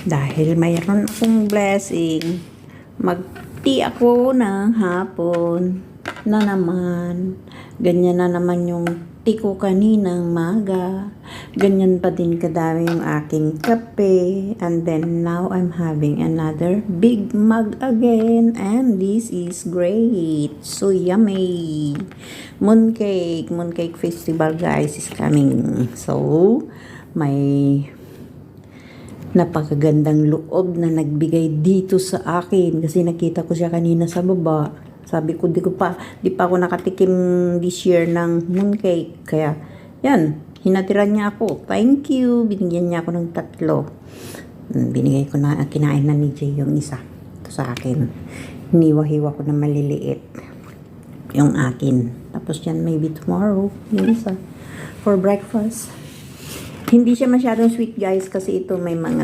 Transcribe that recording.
Dahil mayroon akong blessing, mag-tea ako ng hapon na naman. Ganyan na naman yung tea ko kaninang maga. Ganyan pa din kadami yung aking kape. And then now I'm having another big mug again. And this is great. So yummy. Mooncake festival guys is coming. So may napakagandang loob na nagbigay dito sa akin kasi nakita ko siya kanina sa baba. Sabi ko di pa ako nakatikim this year ng mooncake, kaya yan, hinatiran niya ako. Thank you. Binigyan niya ako ng 3. Binigay ko na, kinain na ni Jay yung isa. Ito sa akin, hiniwa-hiwa ko na maliliit yung akin. Tapos yan, maybe tomorrow yung isa for breakfast. Hindi siya masyadong sweet guys kasi ito may mga